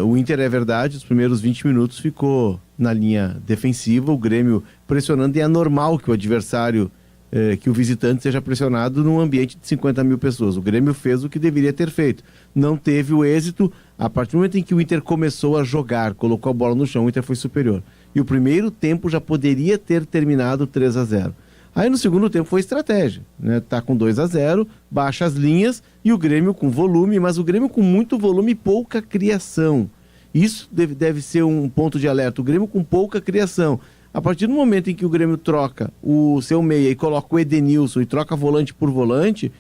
O Inter, é verdade, os primeiros 20 minutos ficou na linha defensiva, o Grêmio pressionando, e é normal que o adversário, que o visitante seja pressionado num ambiente de 50 mil pessoas. O Grêmio fez o que deveria ter feito, não teve o êxito. A partir do momento em que o Inter começou a jogar, colocou a bola no chão, o Inter foi superior. E o primeiro tempo já poderia ter terminado 3-0. Aí no segundo tempo foi estratégia, né? Tá com 2-0, baixa as linhas, e o Grêmio com volume, mas o Grêmio com muito volume e pouca criação. Isso deve ser um ponto de alerta, o Grêmio com pouca criação. A partir do momento em que o Grêmio troca o seu meia e coloca o Edenilson e troca volante por volante,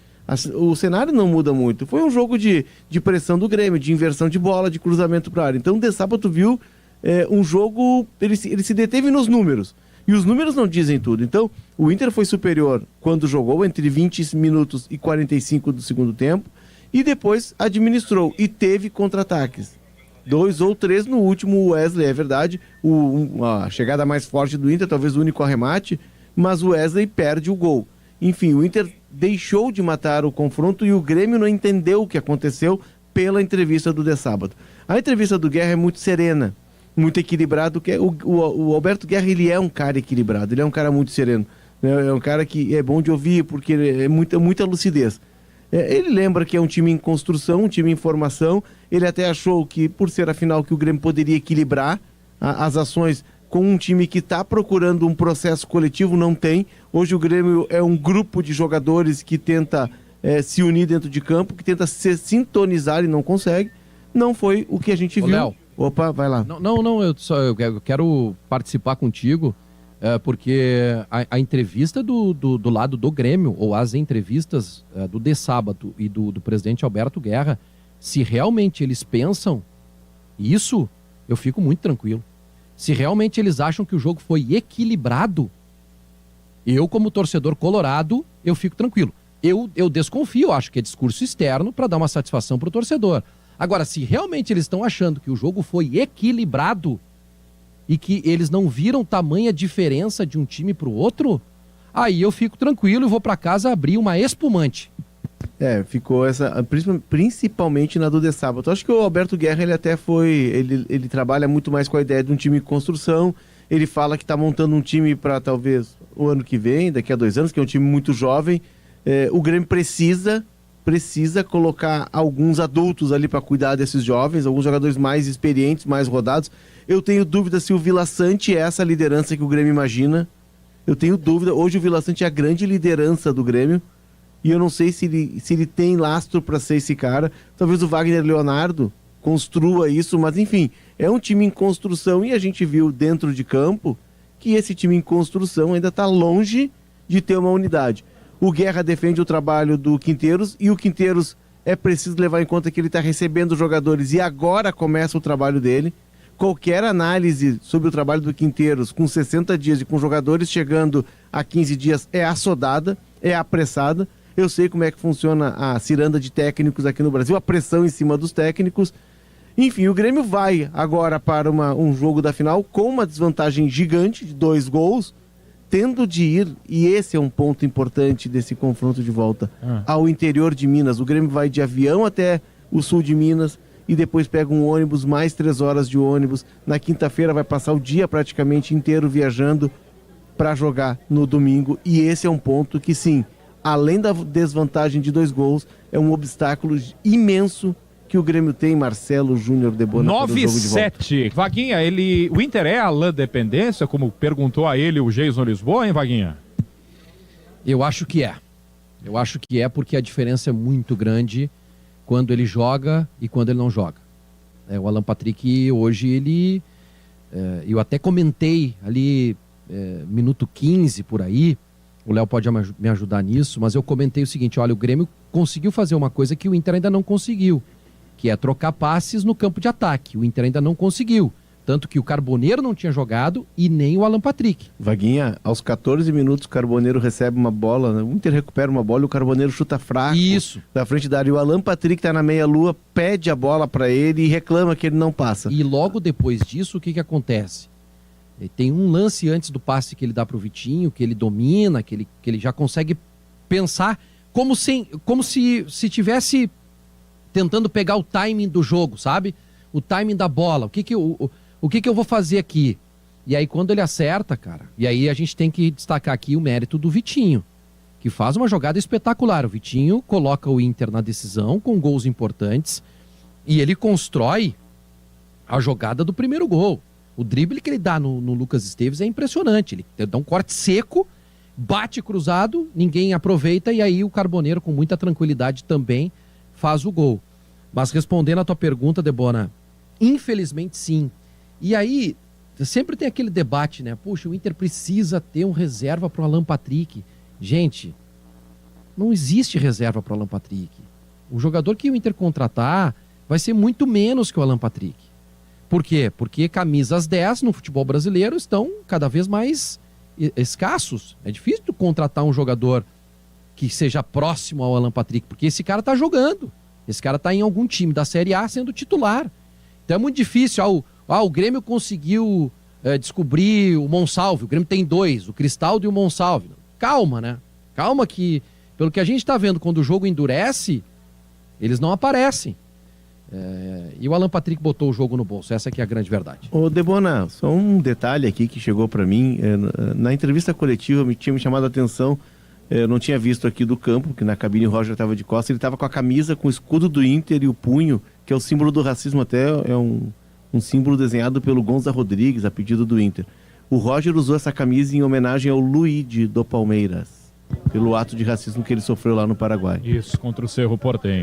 o cenário não muda muito. Foi um jogo de pressão do Grêmio, de inversão de bola, de cruzamento para a área. Então, de sábado, tu viu um jogo, ele se deteve nos números. E os números não dizem tudo. Então, o Inter foi superior quando jogou entre 20 minutos e 45 do segundo tempo, e depois administrou e teve contra-ataques. 2 ou 3 no último, Wesley, é verdade, a chegada mais forte do Inter, talvez o único arremate, mas o Wesley perde o gol. Enfim, o Inter deixou de matar o confronto e o Grêmio não entendeu o que aconteceu pela entrevista do de sábado. A entrevista do Guerra é muito serena, muito equilibrado. O Alberto Guerra, ele é um cara equilibrado, ele é um cara muito sereno, né? É um cara que é bom de ouvir, porque ele é muita lucidez. Ele lembra que é um time em construção, um time em formação. Ele até achou que, por ser a final, que o Grêmio poderia equilibrar as ações com um time que está procurando um processo coletivo, não tem. Hoje o Grêmio é um grupo de jogadores que tenta se unir dentro de campo, que tenta se sintonizar e não consegue. Não foi o que a gente viu. Léo. Opa, vai lá. Não, eu quero participar contigo, porque a entrevista do lado do Grêmio, ou as entrevistas do de sábado e do presidente Alberto Guerra, se realmente eles pensam isso, eu fico muito tranquilo. Se realmente eles acham que o jogo foi equilibrado, eu, como torcedor colorado, eu fico tranquilo. Eu desconfio, acho que é discurso externo para dar uma satisfação para o torcedor. Agora, se realmente eles estão achando que o jogo foi equilibrado e que eles não viram tamanha diferença de um time para o outro, aí eu fico tranquilo e vou para casa abrir uma espumante. Ficou essa, principalmente na do de sábado. Acho que o Alberto Guerra, ele até ele trabalha muito mais com a ideia de um time em construção. Ele fala que está montando um time para talvez o ano que vem, daqui a 2 anos, que é um time muito jovem. O Grêmio precisa colocar alguns adultos ali para cuidar desses jovens, alguns jogadores mais experientes, mais rodados. Eu tenho dúvida se o Vila Sante é essa liderança que o Grêmio imagina. Eu tenho dúvida. Hoje o Vila Sante é a grande liderança do Grêmio, e eu não sei se ele tem lastro para ser esse cara. Talvez o Wagner Leonardo construa isso, mas enfim, é um time em construção, e a gente viu dentro de campo que esse time em construção ainda está longe de ter uma unidade. O Guerra defende o trabalho do Quinteiros, e o Quinteiros é preciso levar em conta que ele está recebendo jogadores e agora começa o trabalho dele. Qualquer análise sobre o trabalho do Quinteiros com 60 dias e com jogadores chegando a 15 dias é assodada, é apressada. Eu sei como é que funciona a ciranda de técnicos aqui no Brasil, a pressão em cima dos técnicos. Enfim, o Grêmio vai agora para um jogo da final com uma desvantagem gigante de 2 gols, tendo de ir, e esse é um ponto importante desse confronto de volta, ao interior de Minas. O Grêmio vai de avião até o sul de Minas e depois pega um ônibus, mais 3 horas de ônibus. Na quinta-feira vai passar o dia praticamente inteiro viajando para jogar no domingo, e esse é um ponto que, sim, além da desvantagem de 2 gols, é um obstáculo imenso que o Grêmio tem. Marcelo Júnior de Bona. 9-7. Vaguinha, o Inter é Alain dependência, como perguntou a ele o Jason Lisboa, hein, Vaguinha? Eu acho que é. Eu acho que é, porque a diferença é muito grande quando ele joga e quando ele não joga. O Alan Patrick hoje, eu até comentei ali, minuto 15 por aí, o Léo pode me ajudar nisso, mas eu comentei o seguinte: olha, o Grêmio conseguiu fazer uma coisa que o Inter ainda não conseguiu, que é trocar passes no campo de ataque. O Inter ainda não conseguiu. Tanto que o Carboneiro não tinha jogado e nem o Alan Patrick. Vaguinha, aos 14 minutos o Carboneiro recebe uma bola, né? O Inter recupera uma bola e o Carboneiro chuta fraco. Isso. Da frente da área. E o Alan Patrick tá na meia-lua, pede a bola para ele e reclama que ele não passa. E logo depois disso, o que acontece? Tem um lance antes do passe que ele dá pro Vitinho, que ele domina, que ele já consegue pensar como se tivesse tentando pegar o timing do jogo, sabe? o timing da bola, o que que eu vou fazer aqui? E aí quando ele acerta, cara, e aí a gente tem que destacar aqui o mérito do Vitinho, que faz uma jogada espetacular. O Vitinho coloca o Inter na decisão com gols importantes e ele constrói a jogada do primeiro gol. O drible que ele dá no Lucas Esteves é impressionante. Ele dá um corte seco, bate cruzado, ninguém aproveita e aí o Carboneiro, com muita tranquilidade, também faz o gol. Mas respondendo a tua pergunta, Debona, infelizmente sim. E aí, sempre tem aquele debate, né? Puxa, o Inter precisa ter um reserva para o Alan Patrick. Gente, não existe reserva para o Alan Patrick. O jogador que o Inter contratar vai ser muito menos que o Alan Patrick. Por quê? Porque camisas 10 no futebol brasileiro estão cada vez mais escassos. É difícil tu contratar um jogador que seja próximo ao Alan Patrick, porque esse cara tá jogando. Esse cara tá em algum time da Série A sendo titular. Então é muito difícil. O Grêmio conseguiu descobrir o Monsalve. O Grêmio tem 2, o Cristaldo e o Monsalve. Calma, né? Calma que, pelo que a gente tá vendo, quando o jogo endurece, eles não aparecem. E o Alan Patrick botou o jogo no bolso. Essa aqui é a grande verdade. Ô Debona, só um detalhe aqui que chegou para mim. Na entrevista coletiva tinha me chamado a atenção. Eu não tinha visto aqui do campo, que na cabine o Roger estava de costas. Ele estava com a camisa com o escudo do Inter e o punho, que é o símbolo do racismo. Até é um símbolo desenhado pelo Gonza Rodrigues, a pedido do Inter. O Roger usou essa camisa em homenagem ao Luigi do Palmeiras, pelo ato de racismo que ele sofreu lá no Paraguai. Isso, contra o Cerro Porteño.